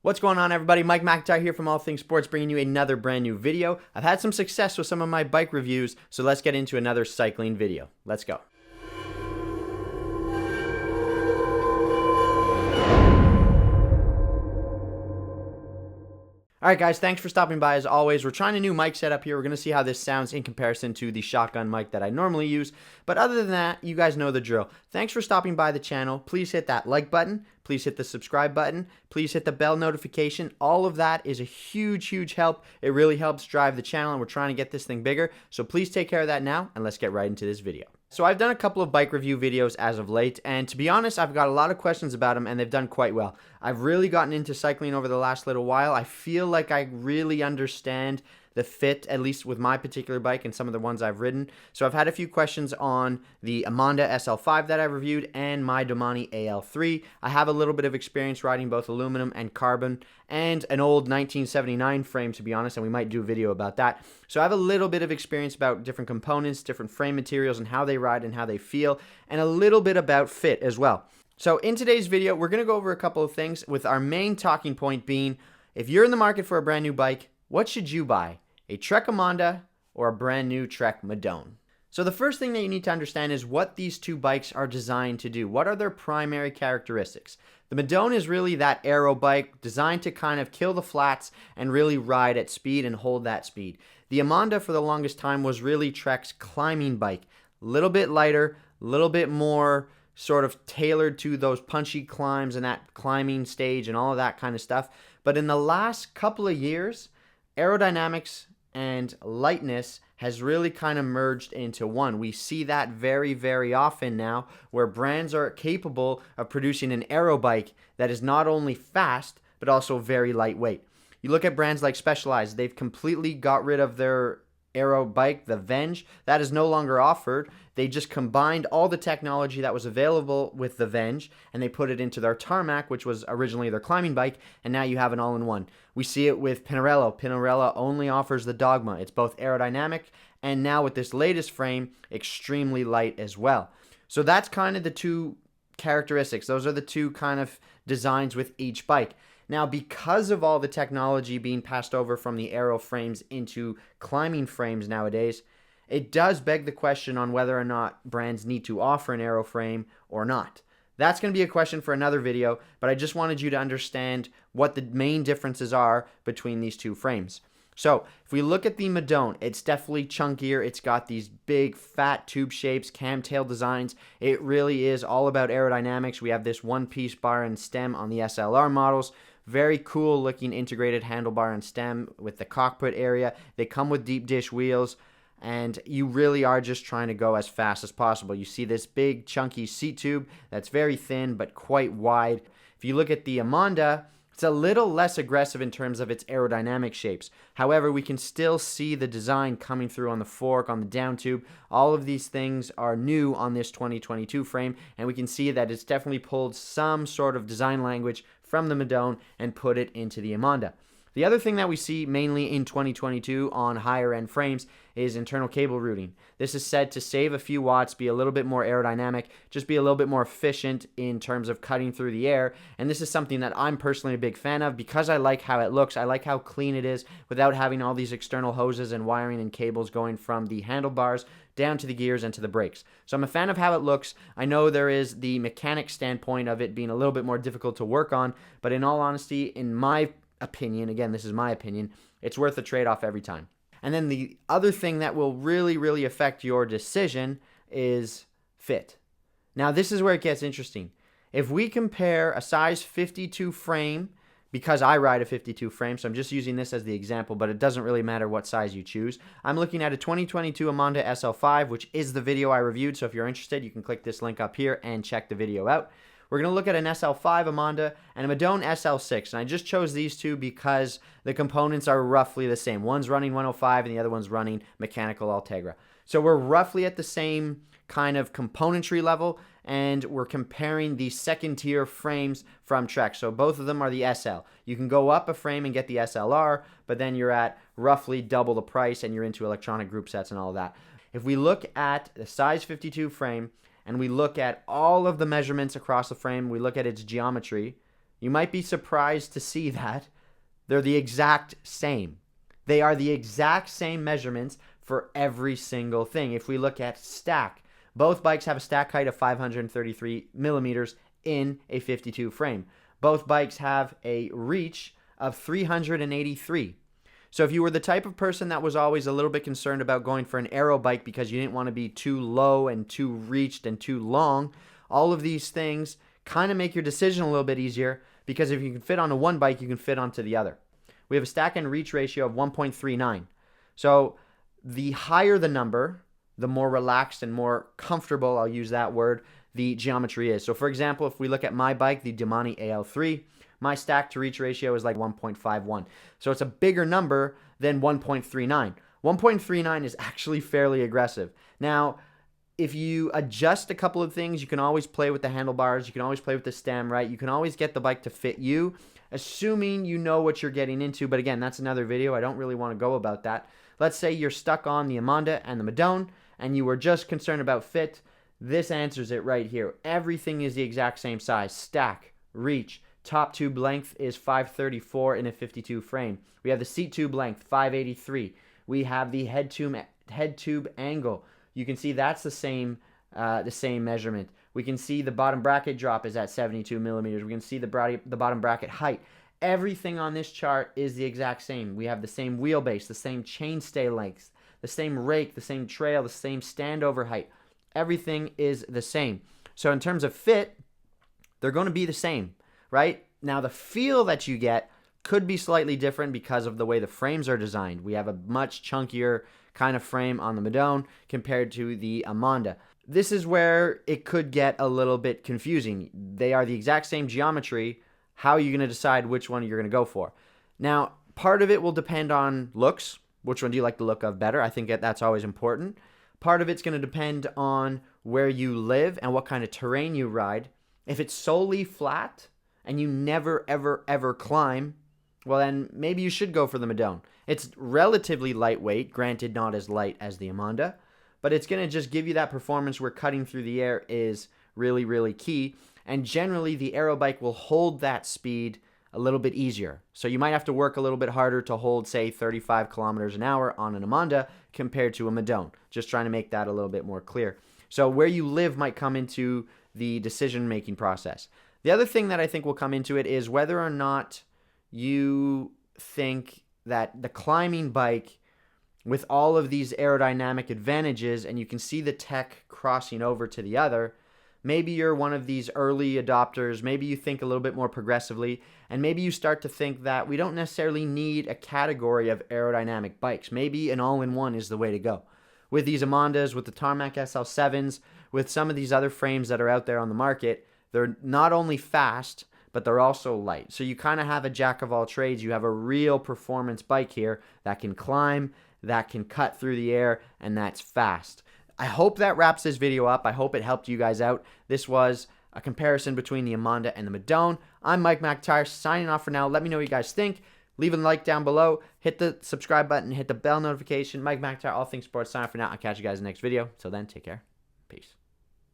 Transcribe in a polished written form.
What's going on, everybody? Mike McIntyre here from All Things Sports, bringing you another brand new video. I've had some success with some of my bike reviews, so let's get into another cycling video. Let's go. Alright guys, thanks for stopping by as always. We're trying a new mic setup here. We're going to see how this sounds in comparison to the shotgun mic that I normally use. But other than that, you guys know the drill. Thanks for stopping by the channel. Please hit that like button. Please hit the subscribe button. Please hit the bell notification. All of that is a huge, huge help. It really helps drive the channel, and we're trying to get this thing bigger. So please take care of that now, and let's get right into this video. So I've done a couple of bike review videos as of late, and to be honest, I've got a lot of questions about them, and they've done quite well. I've really gotten into cycling over the last little while. I feel like I really understand the fit, at least with my particular bike and some of the ones I've ridden. So I've had a few questions on the Emonda SL5 that I've reviewed and my Domani AL3. I have a little bit of experience riding both aluminum and carbon and an old 1979 frame, to be honest, and we might do a video about that. So I have a little bit of experience about different components, different frame materials, and how they ride and how they feel, and a little bit about fit as well. So in today's video, we're going to go over a couple of things, with our main talking point being, if you're in the market for a brand new bike, what should you buy? A Trek Émonda or a brand new Trek Madone? So the first thing that you need to understand is what these two bikes are designed to do. What are their primary characteristics? The Madone is really that aero bike designed to kind of kill the flats and really ride at speed and hold that speed. The Emonda for the longest time was really Trek's climbing bike. A little bit lighter, a little bit more sort of tailored to those punchy climbs and that climbing stage and all of that kind of stuff. But in the last couple of years, aerodynamics and lightness has really kind of merged into one. We see that very, very often now, where brands are capable of producing an aero bike that is not only fast, but also very lightweight. You look at brands like Specialized, they've completely got rid of their aero bike, the Venge. That is no longer offered. They just combined all the technology that was available with the Venge, and they put it into their Tarmac, which was originally their climbing bike, and now you have an all-in-one. We see it with Pinarello. Pinarello only offers the Dogma. It's both aerodynamic, and now with this latest frame, extremely light as well. So that's kind of the two characteristics. Those are the two kind of designs with each bike. Now, because of all the technology being passed over from the aero frames into climbing frames nowadays, it does beg the question on whether or not brands need to offer an aero frame or not. That's going to be a question for another video, but I just wanted you to understand what the main differences are between these two frames. So, if we look at the Madone, it's definitely chunkier. It's got these big, fat tube shapes, camtail designs. It really is all about aerodynamics. We have this one-piece bar and stem on the SLR models. Very cool looking integrated handlebar and stem with the cockpit area. They come with deep dish wheels, and you really are just trying to go as fast as possible. You see this big chunky seat tube that's very thin but quite wide. If you look at the Emonda, it's a little less aggressive in terms of its aerodynamic shapes. However, we can still see the design coming through on the fork, on the down tube. All of these things are new on this 2022 frame, and we can see that it's definitely pulled some sort of design language from the Madone and put it into the Emonda. The other thing that we see mainly in 2022 on higher end frames is internal cable routing. This is said to save a few watts, be a little bit more aerodynamic, just be a little bit more efficient in terms of cutting through the air. And this is something that I'm personally a big fan of because I like how it looks. I like how clean it is without having all these external hoses and wiring and cables going from the handlebars down to the gears and to the brakes. So I'm a fan of how it looks. I know there is the mechanic standpoint of it being a little bit more difficult to work on, but in all honesty, in my opinion, again, this is my opinion, it's worth the trade-off every time. And then the other thing that will really, really affect your decision is fit. Now, this is where it gets interesting. If we compare a size 52 frame, because I ride a 52 frame, so I'm just using this as the example, but it doesn't really matter what size you choose. I'm looking at a 2022 Emonda SL5, which is the video I reviewed, so if you're interested, you can click this link up here and check the video out. We're going to look at an SL5 Emonda and a Madone SL6, and I just chose these two because the components are roughly the same. One's running 105 and the other one's running mechanical Ultegra. So we're roughly at the same kind of componentry level, and we're comparing the second tier frames from Trek. So both of them are the SL. You can go up a frame and get the SLR, but then you're at roughly double the price and you're into electronic group sets and all of that. If we look at the size 52 frame and we look at all of the measurements across the frame, we look at its geometry, You might be surprised to see that they're the exact same. They are the exact same measurements for every single thing. If we look at stack, both bikes have a stack height of 533 millimeters in a 52 frame. Both bikes have a reach of 383. So if you were the type of person that was always a little bit concerned about going for an aero bike because you didn't want to be too low and too reached and too long, all of these things kind of make your decision a little bit easier, because if you can fit onto one bike, you can fit onto the other. We have a stack and reach ratio of 1.39. So the higher the number, the more relaxed and more comfortable, I'll use that word, the geometry is. So for example, if we look at my bike, the Domani AL3, my stack to reach ratio is like 1.51. So it's a bigger number than 1.39. 1.39 is actually fairly aggressive. Now, if you adjust a couple of things, you can always play with the handlebars, you can always play with the stem, right? You can always get the bike to fit you, assuming you know what you're getting into. But again, that's another video. I don't really want to go about that. Let's say you're stuck on the Emonda and the Madone, and you were just concerned about fit. This answers it right here. Everything is the exact same size. Stack, reach, top tube length is 534 in a 52 frame. We have the seat tube length, 583. We have the head tube angle. You can see that's the same measurement. We can see the bottom bracket drop is at 72 millimeters. We can see the bottom bracket height. Everything on this chart is the exact same. We have the same wheelbase, the same chainstay lengths, the same rake, the same trail, the same standover height. Everything is the same. So in terms of fit, they're going to be the same, right? Now the feel that you get could be slightly different because of the way the frames are designed. We have a much chunkier kind of frame on the Madone compared to the Emonda. This is where it could get a little bit confusing. They are the exact same geometry. How are you going to decide which one you're going to go for? Now, part of it will depend on looks. Which one do you like the look of better? I think that's always important. Part of it's going to depend on where you live and what kind of terrain you ride. If it's solely flat and you never, ever, ever climb, well then maybe you should go for the Madone. It's relatively lightweight, granted not as light as the Emonda, but it's going to just give you that performance where cutting through the air is really, really key. And generally the aero bike will hold that speed a little bit easier. So you might have to work a little bit harder to hold, say, 35 kilometers an hour on an Emonda compared to a Madone. Just trying to make that a little bit more clear. So where you live might come into the decision-making process. The other thing that I think will come into it is whether or not you think that the climbing bike, with all of these aerodynamic advantages, and you can see the tech crossing over to the other, maybe you're one of these early adopters, maybe you think a little bit more progressively, and maybe you start to think that we don't necessarily need a category of aerodynamic bikes. Maybe an all-in-one is the way to go. With these Emondas, with the Tarmac SL7s, with some of these other frames that are out there on the market, they're not only fast, but they're also light. So you kind of have a jack of all trades. You have a real performance bike here that can climb, that can cut through the air, and that's fast. I hope that wraps this video up. I hope it helped you guys out. This was a comparison between the Emonda and the Madone. I'm Mike McIntyre, signing off for now. Let me know what you guys think. Leave a like down below. Hit the subscribe button. Hit the bell notification. Mike McIntyre, all things sports. Sign off for now. I'll catch you guys in the next video. Till then, take care.